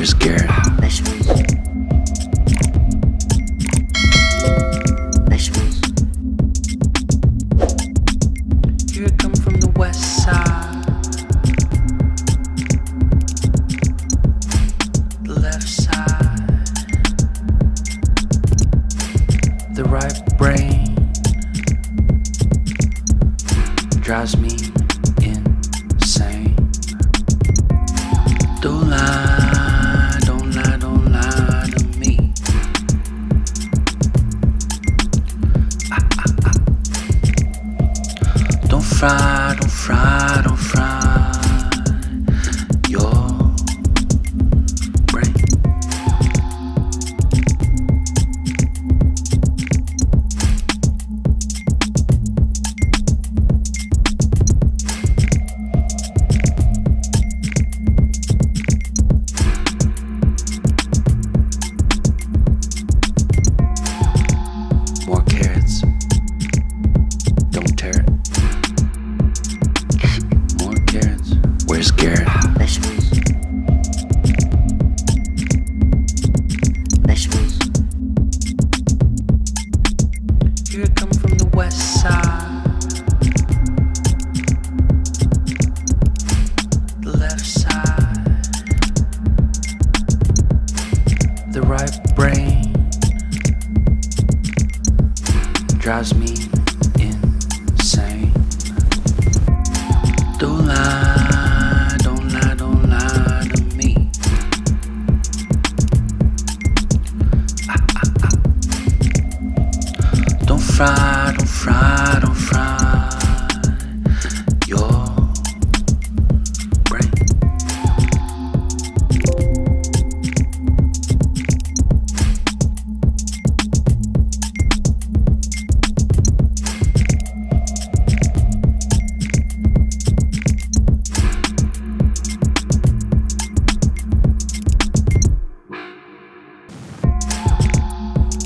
Where's Garrett? Vegetables. Vegetables. Here I come from the west side, the left side, the right brain drives me insane. Don't lie, don't lie, don't lie to me. Don't fry, don't fry, don't fry your brain. More carrots, don't tear it. More carrots. Where's Garrett? Vegetables. Vegetables. Here I come from the west side, the left side, the right brain drives me insane. Don't lie, don't lie, don't lie to me. Don't fry, don't fry, don't fry your brain.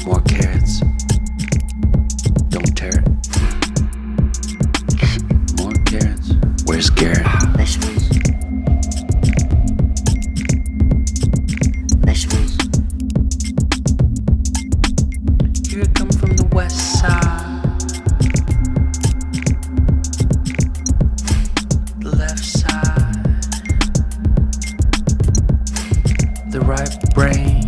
More carrots, don't tear it. More carrots. Where's Garrett? Vegetables. Vegetables. Here I come from the west side, the left side, the right brain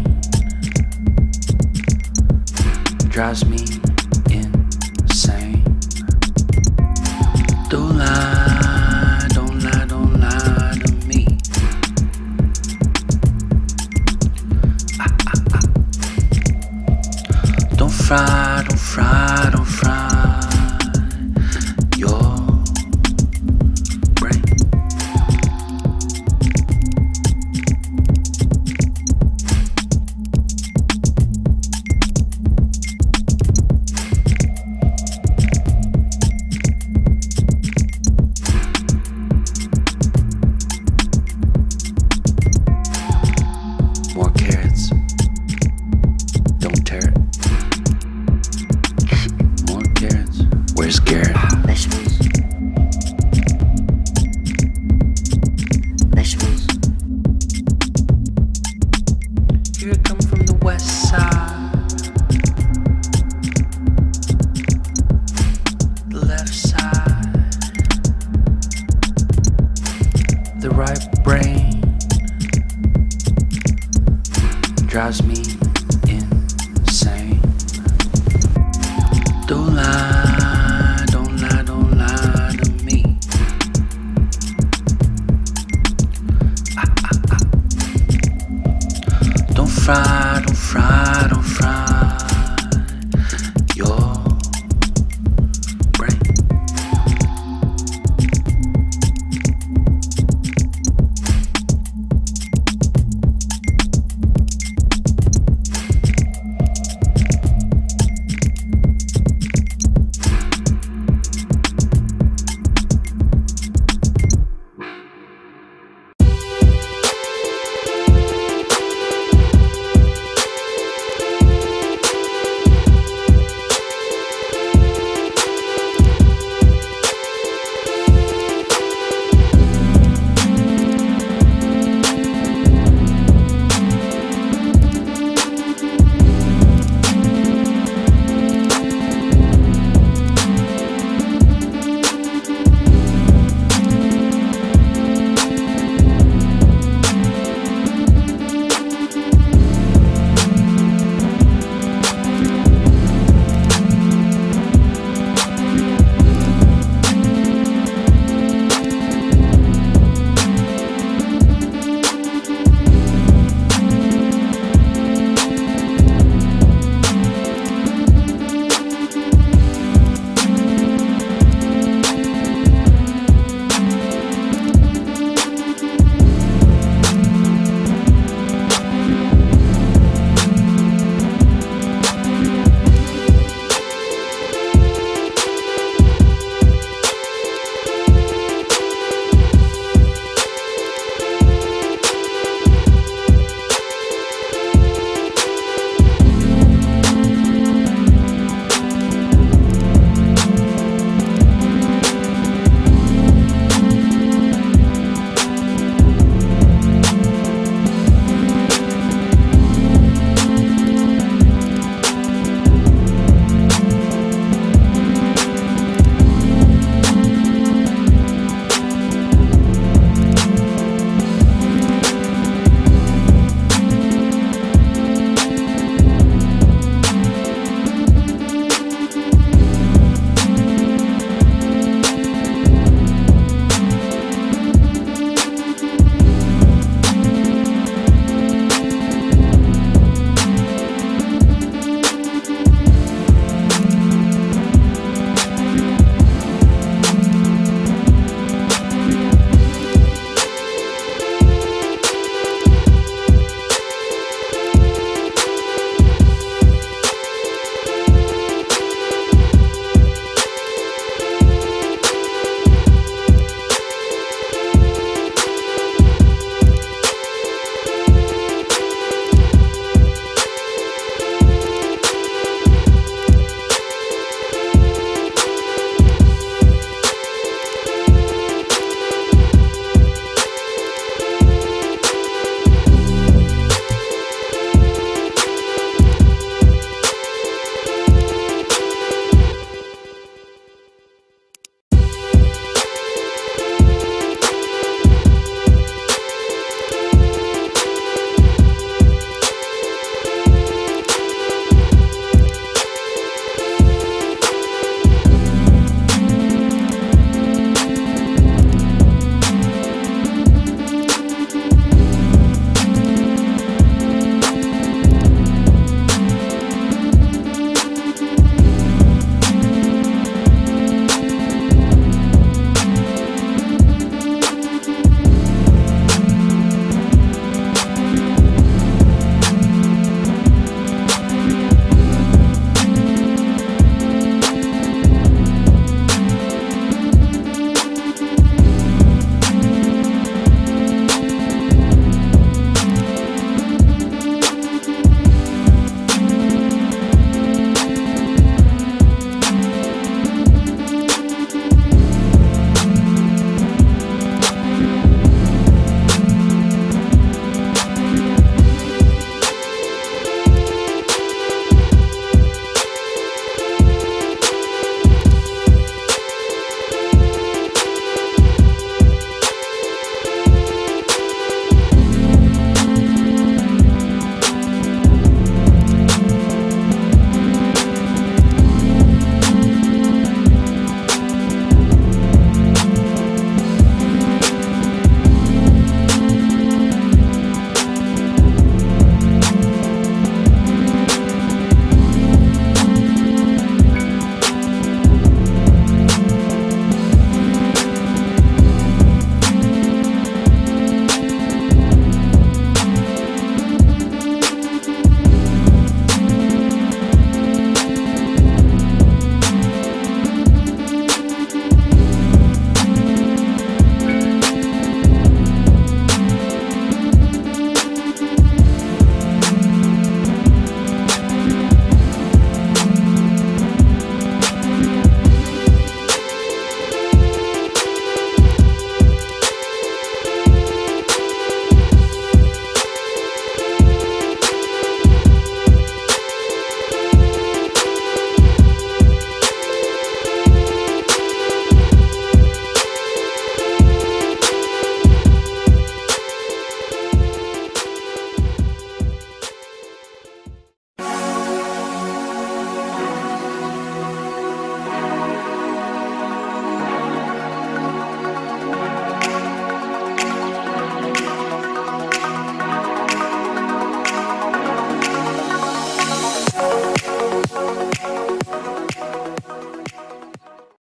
drives me insane. Don't lie, don't lie, don't lie to me. Don't fry, don't fry, don't fry your brain. More carrots, don't tear it. More carrots. Where's Garrett?